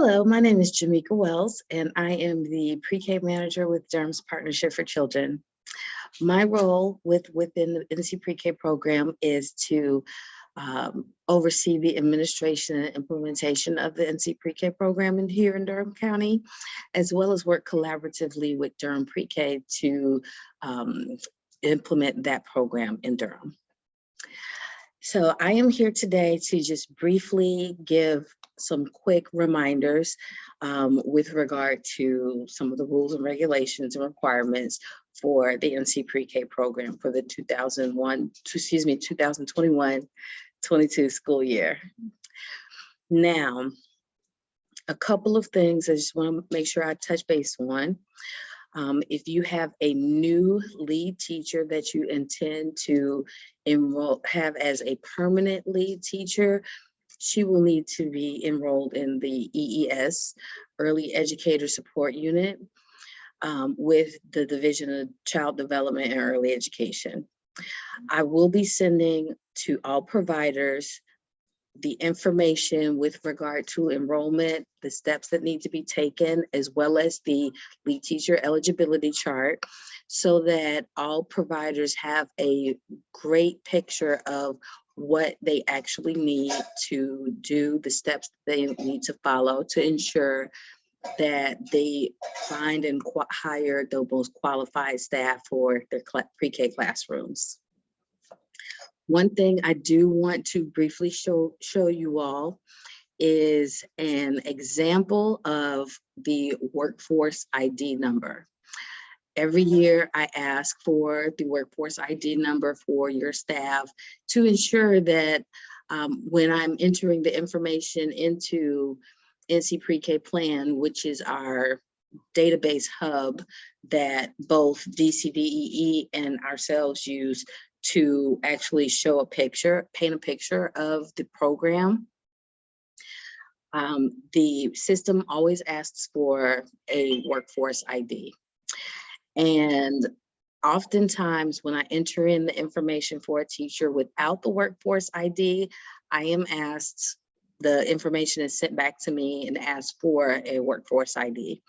Hello, my name is Jameka Wells, and I am the pre-K manager with Durham's Partnership for Children. My role within the NC pre-K program is to oversee the administration and implementation of the NC pre-K program here in Durham County, as well as work collaboratively with Durham pre-K to implement that program in Durham. So I am here today to just briefly give some quick reminders with regard to some of the rules and regulations and requirements for the NC pre-K program for the 2021-22 school year. Now, a couple of things I just want to make sure I touch base on. If you have a new lead teacher that you intend to have as a permanent lead teacher, she will need to be enrolled in the EES, Early Educator Support Unit, with the Division of Child Development and Early Education. I will be sending to all providers the information with regard to enrollment, the steps that need to be taken, as well as the lead teacher eligibility chart, so that all providers have a great picture of what they actually need to do, the steps they need to follow to ensure that they find and hire the most qualified staff for their pre-K classrooms. One thing I do want to briefly show you all is an example of the workforce ID number. Every year I ask for the workforce ID number for your staff to ensure that when I'm entering the information into NC Pre-K Plan, which is our database hub that both DCDEE and ourselves use to actually show a picture, paint a picture of the program. The system always asks for a workforce ID. And oftentimes when I enter in the information for a teacher without the workforce ID, I am asked, the information is sent back to me and asked for a workforce ID.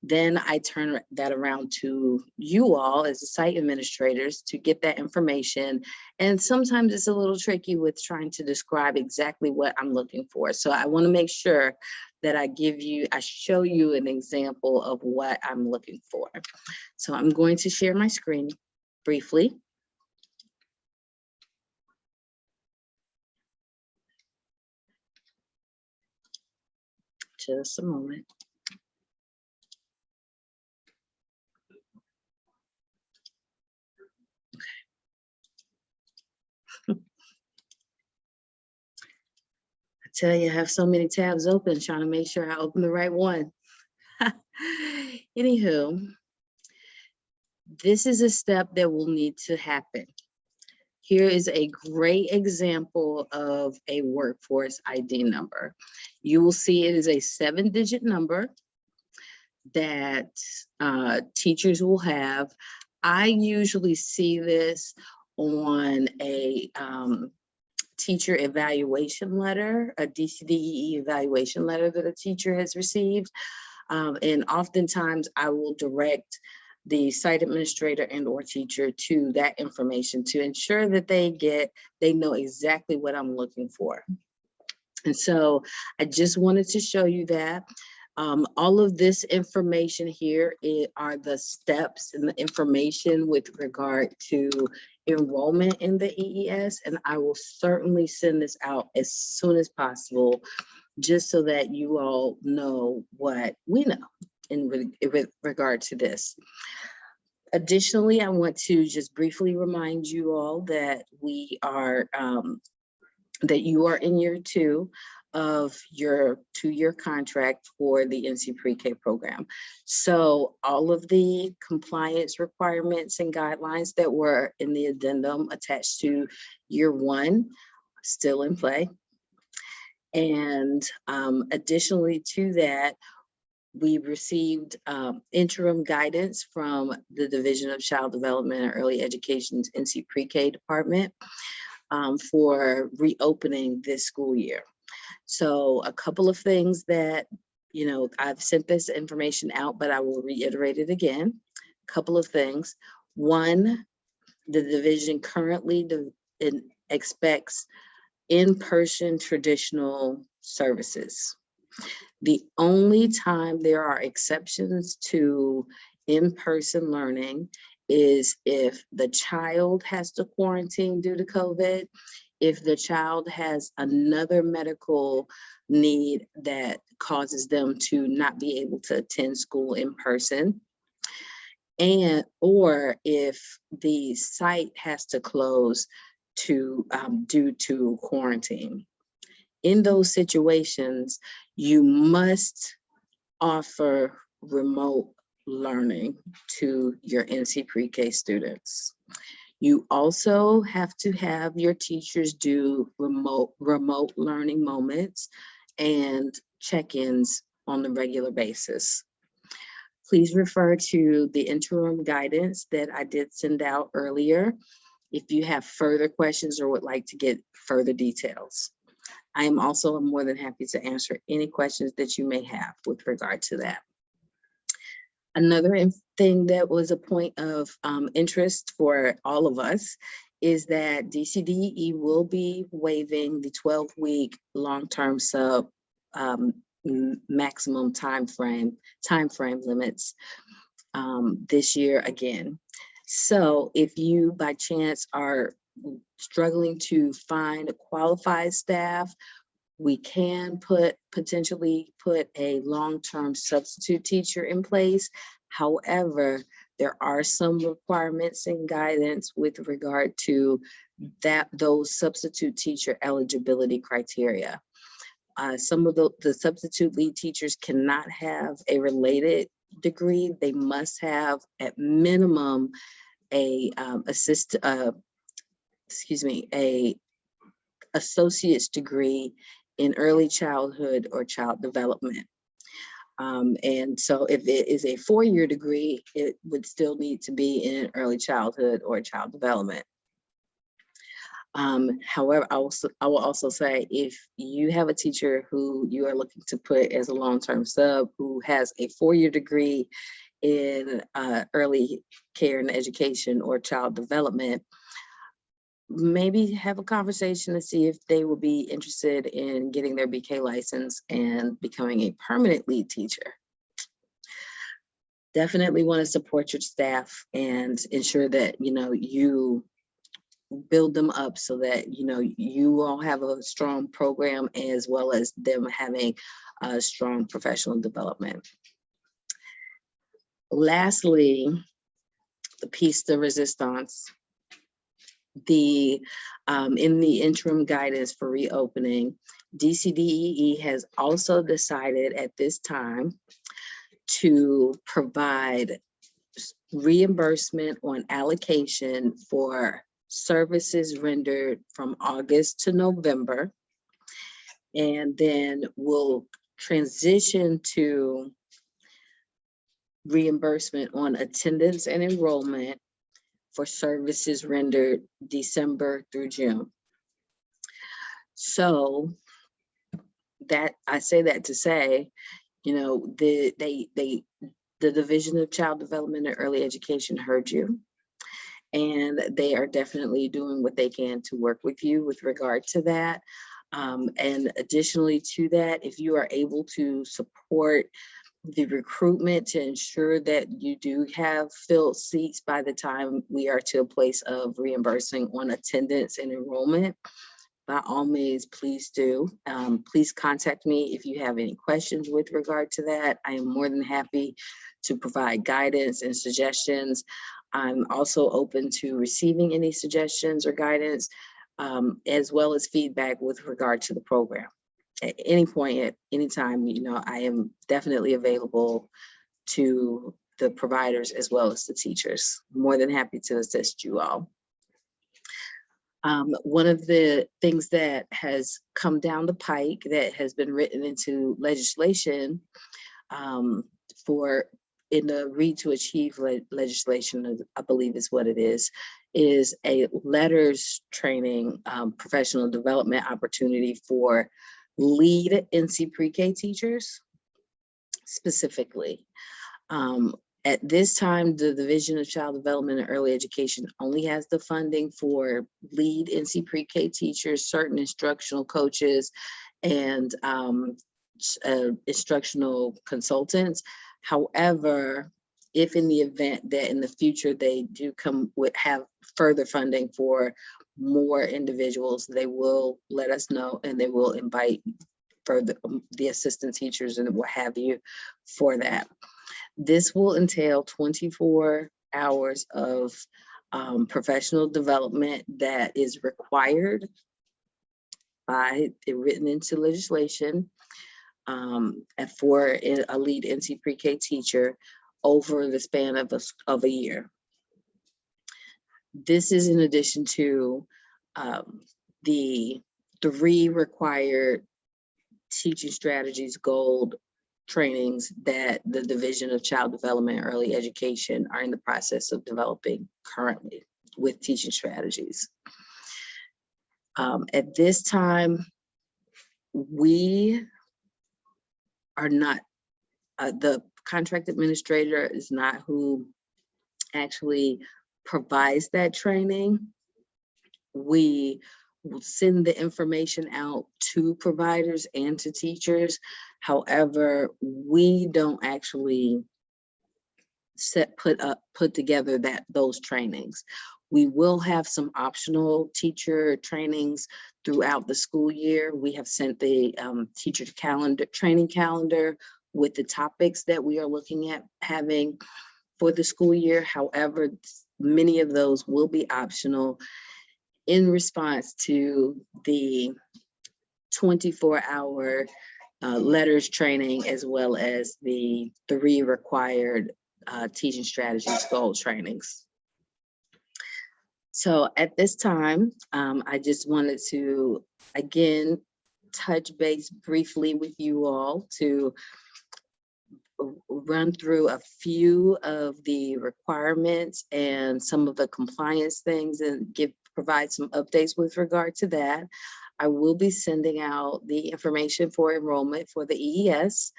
Then I turn that around to you all as the site administrators to get that information. And sometimes it's a little tricky with trying to describe exactly what I'm looking for. So I want to make sure that I show you an example of what I'm looking for. So I'm going to share my screen briefly. Just a moment. Tell you, I have so many tabs open, trying to make sure I open the right one. Anywho, this is a step that will need to happen. Here is a great example of a workforce ID number. You will see it is a 7-digit number that teachers will have. I usually see this on a teacher evaluation letter, a DCDEE evaluation letter that a teacher has received. And oftentimes I will direct the site administrator and or teacher to that information to ensure that they know exactly what I'm looking for. And so I just wanted to show you that. All of this information here are the steps and the information with regard to enrollment in the EES, and I will certainly send this out as soon as possible, just so that you all know what we know in regard to this. Additionally, I want to just briefly remind you all that we are that you are in year 2 of your 2-year contract for the NC Pre-K program. So all of the compliance requirements and guidelines that were in the addendum attached to year 1 still in play. And additionally to that, we received interim guidance from the Division of Child Development and Early Education's NC Pre-K department for reopening this school year. So a couple of things that you know, I've sent this information out, but I will reiterate it again. Couple of things. One, the division currently expects in-person traditional services. The only time there are exceptions to in-person learning is if the child has to quarantine due to COVID, if the child has another medical need that causes them to not be able to attend school in person, and or if the site has to close to due to quarantine. In those situations, you must offer remote learning to your NC PreK students. You also have to have your teachers do remote learning moments and check-ins on a regular basis. Please refer to the interim guidance that I did send out earlier if you have further questions or would like to get further details. I am also more than happy to answer any questions that you may have with regard to that. Another thing that was a point of interest for all of us is that DCDE will be waiving the 12-week long-term sub maximum time frame limits this year again. So if you by chance are struggling to find a qualified staff, we can potentially put a long-term substitute teacher in place. However, there are some requirements and guidance with regard to those substitute teacher eligibility criteria. Some of the substitute lead teachers cannot have a related degree. They must have at minimum a associate's degree in early childhood or child development. And so if it is a 4-year degree, it would still need to be in early childhood or child development. However, I will also say, if you have a teacher who you are looking to put as a long-term sub who has a 4-year degree in early care and education or child development, maybe have a conversation to see if they will be interested in getting their BK license and becoming a permanent lead teacher. Definitely want to support your staff and ensure that, you know, you build them up so that, you know, you all have a strong program as well as them having a strong professional development. Lastly, the piece de resistance. In the interim guidance for reopening, DCDEE has also decided at this time to provide reimbursement on allocation for services rendered from August to November, and then we'll transition to reimbursement on attendance and enrollment for services rendered December through June. So that I say that to say, you know, the Division of Child Development and Early Education heard you, and they are definitely doing what they can to work with you with regard to that. And additionally to that, if you are able to support the recruitment to ensure that you do have filled seats by the time we are to a place of reimbursing on attendance and enrollment, by all means, please do. Please contact me if you have any questions with regard to that. I am more than happy to provide guidance and suggestions. I'm also open to receiving any suggestions or guidance, as well as feedback with regard to the program. At any point, at any time, you know, I am definitely available to the providers as well as the teachers. More than happy to assist you all. One of the things that has come down the pike that has been written into legislation in the Read to Achieve legislation, I believe is what it is a letters training professional development opportunity for lead NC PreK teachers. specifically. At this time, the Division of Child Development and Early Education only has the funding for lead NC Pre-K teachers, certain instructional coaches, and instructional consultants. However, if in the event that in the future they do have further funding for more individuals, they will let us know, and they will invite further the assistant teachers and what have you for that. This will entail 24 hours of professional development that is required by written into legislation for a lead NC Pre-K teacher over the span of a year. This is in addition to the 3 required teaching strategies gold trainings that the Division of Child Development and Early Education are in the process of developing currently with teaching strategies. At this time, we are not, the contract administrator is not who actually provides that training. We will send the information out to providers and to teachers. However, we don't actually put together those trainings. We will have some optional teacher trainings throughout the school year. We have sent the teacher training calendar with the topics that we are looking at having for the school year. However, many of those will be optional in response to the 24-hour letters training, as well as the 3 required teaching strategies goal trainings. So at this time, I just wanted to, again, touch base briefly with you all to run through a few of the requirements and some of the compliance things and provide some updates with regard to that. I will be sending out the information for enrollment for the EES,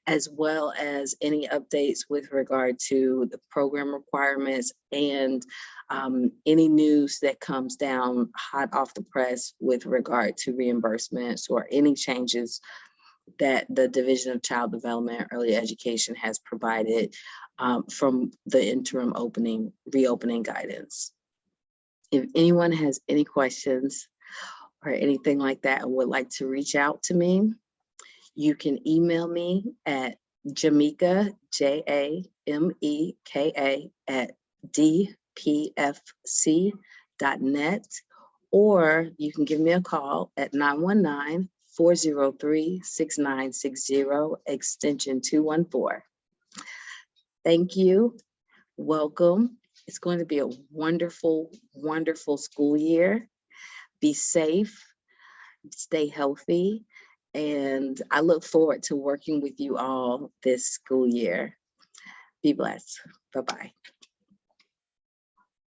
as well as any updates with regard to the program requirements and any news that comes down hot off the press with regard to reimbursements or any changes that the Division of Child Development and Early Education has provided from the interim reopening guidance. If anyone has any questions or anything like that and would like to reach out to me, you can email me at Jameka, Jameka @dpfc.net, or you can give me a call at 919-403-6960, extension 214. Thank you. Welcome. It's going to be a wonderful, wonderful school year. Be safe, stay healthy, and I look forward to working with you all this school year. Be blessed. Bye-bye.